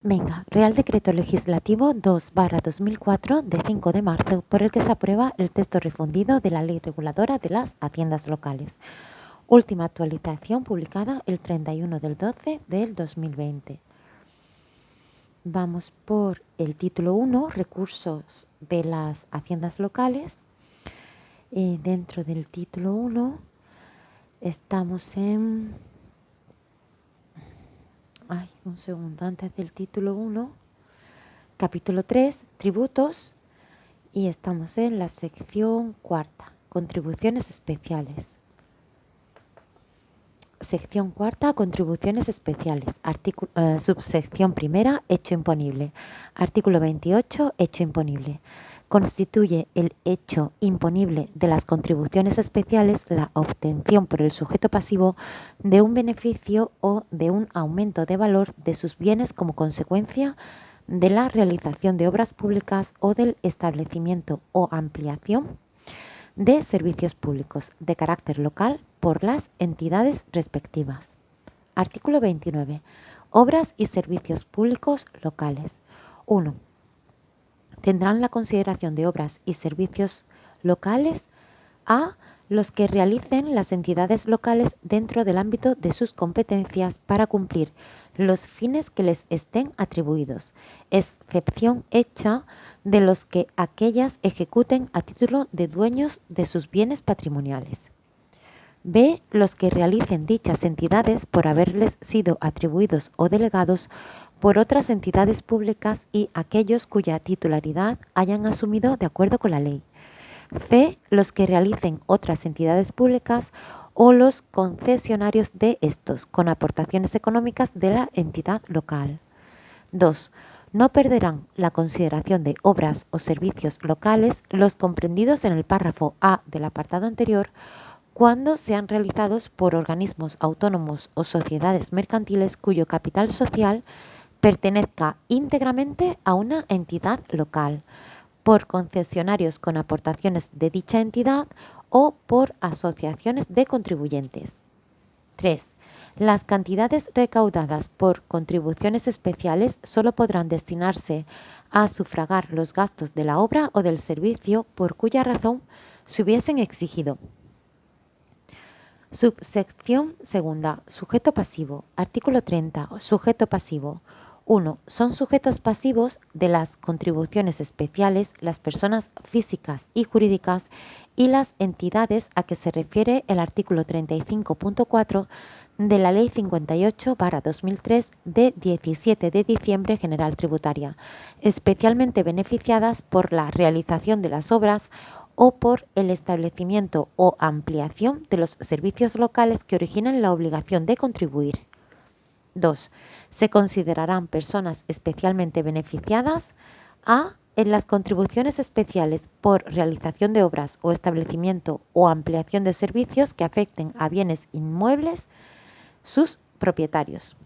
Venga, Real Decreto Legislativo 2/2004 de 5 de marzo por el que se aprueba el texto refundido de la Ley Reguladora de las Haciendas Locales. Última actualización publicada el 31 del 12 del 2020. Vamos por el título 1, recursos de las haciendas locales. Dentro del título 1 estamos en... un segundo, antes del título 1, capítulo 3, tributos, y estamos en la sección cuarta, contribuciones especiales. Sección cuarta, contribuciones especiales. Subsección primera, hecho imponible. Artículo 28, hecho imponible. Constituye el hecho imponible de las contribuciones especiales la obtención por el sujeto pasivo de un beneficio o de un aumento de valor de sus bienes como consecuencia de la realización de obras públicas o del establecimiento o ampliación de servicios públicos de carácter local por las entidades respectivas. Artículo 29. Obras y servicios públicos locales. 1. Tendrán la consideración de obras y servicios locales a los que realicen las entidades locales dentro del ámbito de sus competencias para cumplir los fines que les estén atribuidos, excepción hecha de los que aquellas ejecuten a título de dueños de sus bienes patrimoniales. B. Los que realicen dichas entidades por haberles sido atribuidos o delegados por otras entidades públicas y aquellos cuya titularidad hayan asumido de acuerdo con la ley. C. Los que realicen otras entidades públicas o los concesionarios de estos, con aportaciones económicas de la entidad local. 2. No perderán la consideración de obras o servicios locales los comprendidos en el párrafo A del apartado anterior cuando sean realizados por organismos autónomos o sociedades mercantiles cuyo capital social pertenezca íntegramente a una entidad local, por concesionarios con aportaciones de dicha entidad o por asociaciones de contribuyentes. 3. Las cantidades recaudadas por contribuciones especiales solo podrán destinarse a sufragar los gastos de la obra o del servicio por cuya razón se hubiesen exigido. Subsección segunda. Sujeto pasivo. Artículo 30. Sujeto pasivo. 1. Son sujetos pasivos de las contribuciones especiales las personas físicas y jurídicas y las entidades a que se refiere el artículo 35.4 de la Ley 58/2003 de 17 de diciembre General Tributaria, especialmente beneficiadas por la realización de las obras o por el establecimiento o ampliación de los servicios locales que originan la obligación de contribuir. 2. Se considerarán personas especialmente beneficiadas a. En las contribuciones especiales por realización de obras o establecimiento o ampliación de servicios que afecten a bienes inmuebles, sus propietarios.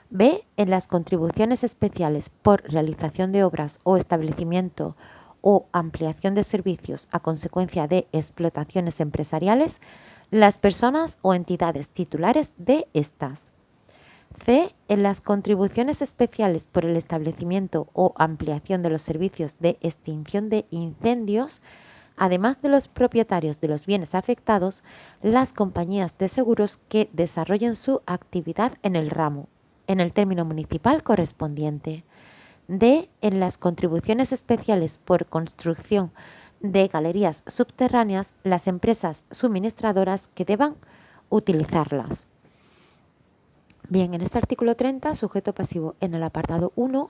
B. En las contribuciones especiales por realización de obras o establecimiento o ampliación de servicios a consecuencia de explotaciones empresariales, las personas o entidades titulares de estas. C. En las contribuciones especiales por el establecimiento o ampliación de los servicios de extinción de incendios, además de los propietarios de los bienes afectados, las compañías de seguros que desarrollen su actividad en el ramo, en el término municipal correspondiente. D. En las contribuciones especiales por construcción de galerías subterráneas, las empresas suministradoras que deban utilizarlas. Bien, en este artículo 30, sujeto pasivo, en el apartado 1,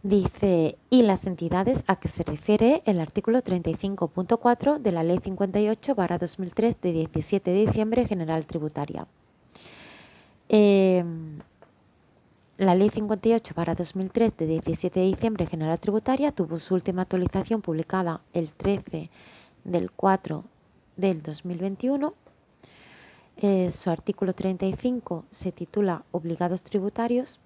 dice, y las entidades a que se refiere el artículo 35.4 de la Ley 58/2003 de 17 de diciembre General Tributaria. La Ley 58/2003 de 17 de diciembre General Tributaria tuvo su última actualización publicada el 13 del 4 del 2021. Su artículo 35 se titula Obligados tributarios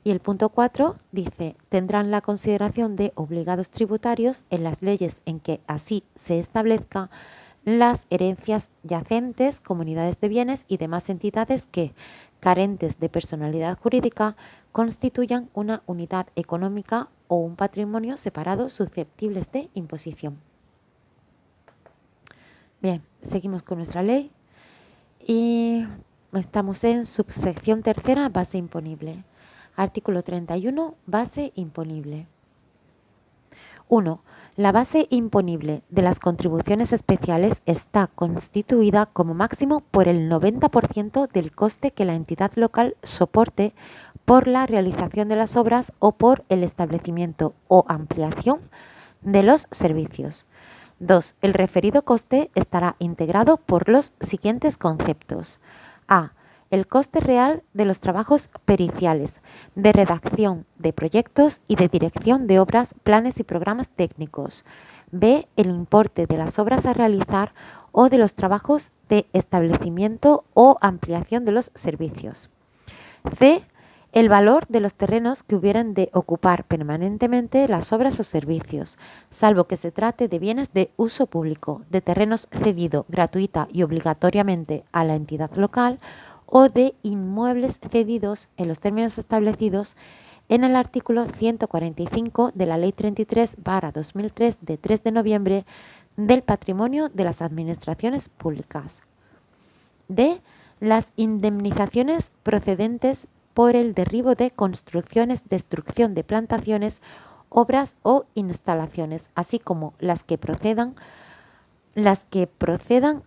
y el punto 4 dice, tendrán la consideración de obligados tributarios en las leyes en que así se establezca las herencias yacentes, comunidades de bienes y demás entidades que, carentes de personalidad jurídica constituyan una unidad económica o un patrimonio separado susceptibles de imposición. Bien, seguimos con nuestra ley y estamos en subsección tercera, base imponible. Artículo 31, base imponible. 1. La base imponible de las contribuciones especiales está constituida como máximo por el 90% del coste que la entidad local soporte por la realización de las obras o por el establecimiento o ampliación de los servicios. 2. El referido coste estará integrado por los siguientes conceptos. A. El coste real de los trabajos periciales, de redacción de proyectos y de dirección de obras, planes y programas técnicos. B. El importe de las obras a realizar o de los trabajos de establecimiento o ampliación de los servicios. C. El valor de los terrenos que hubieran de ocupar permanentemente las obras o servicios, salvo que se trate de bienes de uso público, de terrenos cedidos gratuita y obligatoriamente a la entidad local o de inmuebles cedidos en los términos establecidos en el artículo 145 de la Ley 33/2003 de 3 de noviembre del patrimonio de las administraciones públicas. D. Las indemnizaciones procedentes por el derribo de construcciones, destrucción de plantaciones, obras o instalaciones, así como las que procedan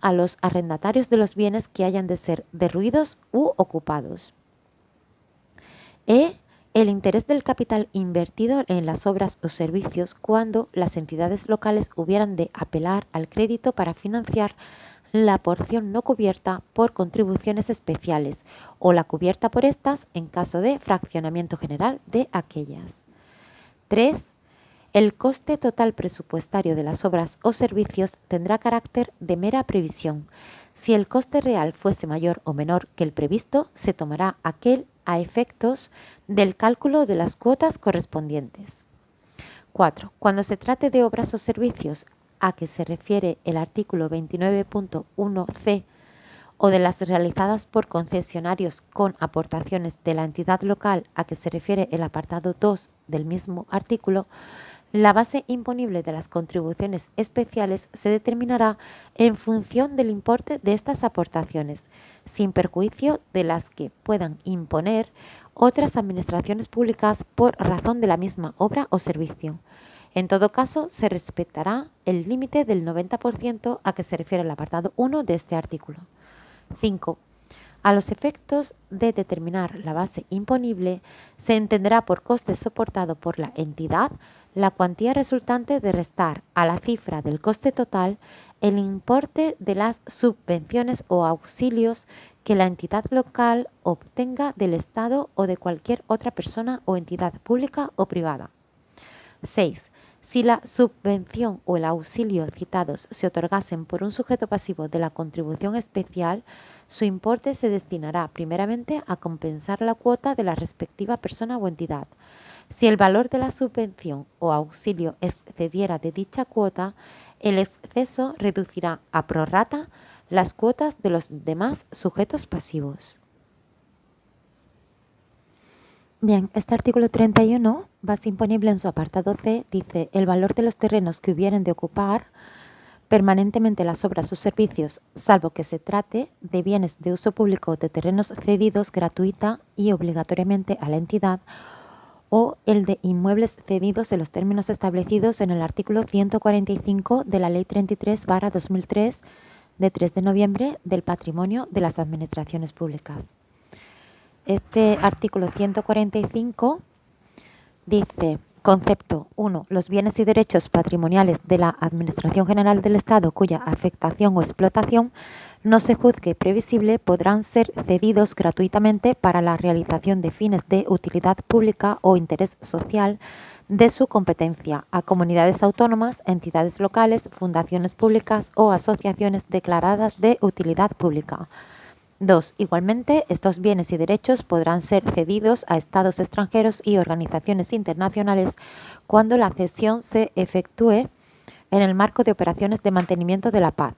a los arrendatarios de los bienes que hayan de ser derruidos u ocupados. E. El interés del capital invertido en las obras o servicios cuando las entidades locales hubieran de apelar al crédito para financiar la porción no cubierta por contribuciones especiales o la cubierta por estas en caso de fraccionamiento general de aquellas. 3. El coste total presupuestario de las obras o servicios tendrá carácter de mera previsión. Si el coste real fuese mayor o menor que el previsto, se tomará aquel a efectos del cálculo de las cuotas correspondientes. 4. Cuando se trate de obras o servicios a que se refiere el artículo 29.1c o de las realizadas por concesionarios con aportaciones de la entidad local a que se refiere el apartado 2 del mismo artículo, la base imponible de las contribuciones especiales se determinará en función del importe de estas aportaciones, sin perjuicio de las que puedan imponer otras administraciones públicas por razón de la misma obra o servicio. En todo caso, se respetará el límite del 90% a que se refiere el apartado 1 de este artículo. 5. A los efectos de determinar la base imponible, se entenderá por coste soportado por la entidad la cuantía resultante de restar a la cifra del coste total el importe de las subvenciones o auxilios que la entidad local obtenga del Estado o de cualquier otra persona o entidad pública o privada. 6. Si la subvención o el auxilio citados se otorgasen por un sujeto pasivo de la contribución especial, su importe se destinará primeramente a compensar la cuota de la respectiva persona o entidad. Si el valor de la subvención o auxilio excediera de dicha cuota, el exceso reducirá a prorrata las cuotas de los demás sujetos pasivos. Bien, este artículo 31, base imponible en su apartado C, dice: el valor de los terrenos que hubieren de ocupar permanentemente las obras o servicios, salvo que se trate de bienes de uso público o de terrenos cedidos gratuita y obligatoriamente a la entidad, o el de inmuebles cedidos en los términos establecidos en el artículo 145 de la Ley 33/2003 de 3 de noviembre del patrimonio de las administraciones públicas. Este artículo 145 dice: concepto 1. Los bienes y derechos patrimoniales de la Administración General del Estado cuya afectación o explotación no se juzgue previsible podrán ser cedidos gratuitamente para la realización de fines de utilidad pública o interés social de su competencia a comunidades autónomas, entidades locales, fundaciones públicas o asociaciones declaradas de utilidad pública. 2. Igualmente, estos bienes y derechos podrán ser cedidos a estados extranjeros y organizaciones internacionales cuando la cesión se efectúe en el marco de operaciones de mantenimiento de la paz,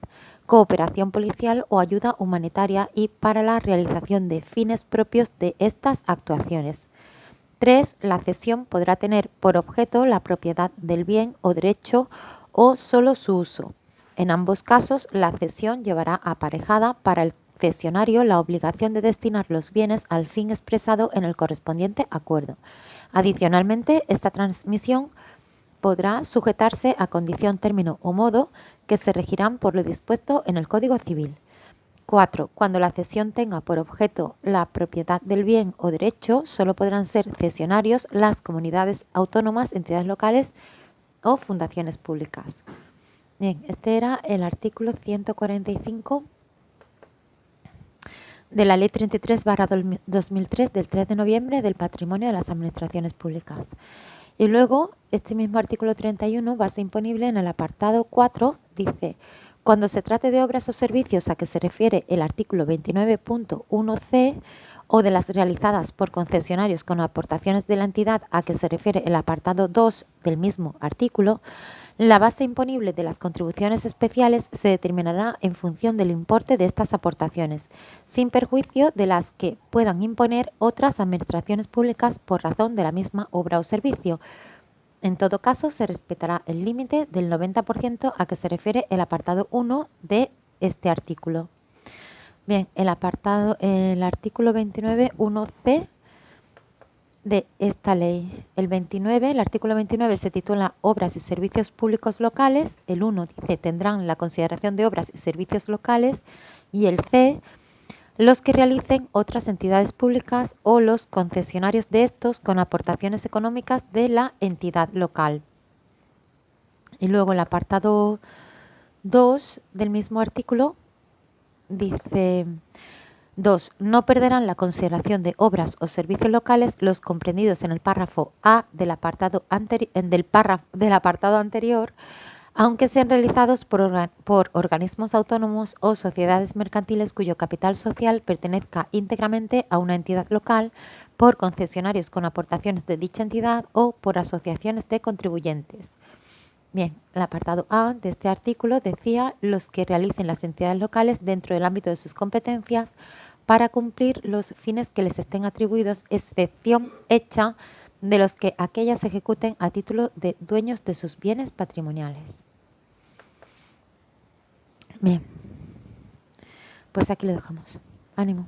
cooperación policial o ayuda humanitaria y para la realización de fines propios de estas actuaciones. 3. La cesión podrá tener por objeto la propiedad del bien o derecho o solo su uso. En ambos casos, la cesión llevará aparejada para el cesionario la obligación de destinar los bienes al fin expresado en el correspondiente acuerdo. Adicionalmente, esta transmisión podrá sujetarse a condición, término o modo que se regirán por lo dispuesto en el Código Civil. 4. Cuando la cesión tenga por objeto la propiedad del bien o derecho, solo podrán ser cesionarios las comunidades autónomas, entidades locales o fundaciones públicas. Bien, este era el artículo 145 de la Ley 33/2003 del 3 de noviembre del Patrimonio de las Administraciones Públicas. Y luego, este mismo artículo 31, base imponible, en el apartado 4, dice: cuando se trate de obras o servicios a que se refiere el artículo 29.1c o de las realizadas por concesionarios con aportaciones de la entidad a que se refiere el apartado 2 del mismo artículo, la base imponible de las contribuciones especiales se determinará en función del importe de estas aportaciones, sin perjuicio de las que puedan imponer otras administraciones públicas por razón de la misma obra o servicio. En todo caso, se respetará el límite del 90% a que se refiere el apartado 1 de este artículo. Bien, el artículo 29.1c de esta ley. El artículo 29 se titula Obras y Servicios Públicos Locales. El 1 dice tendrán la consideración de obras y servicios locales. Y el C, los que realicen otras entidades públicas o los concesionarios de estos con aportaciones económicas de la entidad local. Y luego el apartado 2 del mismo artículo dice: 2. No perderán la consideración de obras o servicios locales los comprendidos en el párrafo A del apartado anterior, aunque sean realizados por organismos autónomos o sociedades mercantiles cuyo capital social pertenezca íntegramente a una entidad local, por concesionarios con aportaciones de dicha entidad o por asociaciones de contribuyentes. Bien, el apartado A de este artículo decía los que realicen las entidades locales dentro del ámbito de sus competencias para cumplir los fines que les estén atribuidos, excepción hecha de los que aquellas ejecuten a título de dueños de sus bienes patrimoniales. Bien, pues aquí lo dejamos. Ánimo.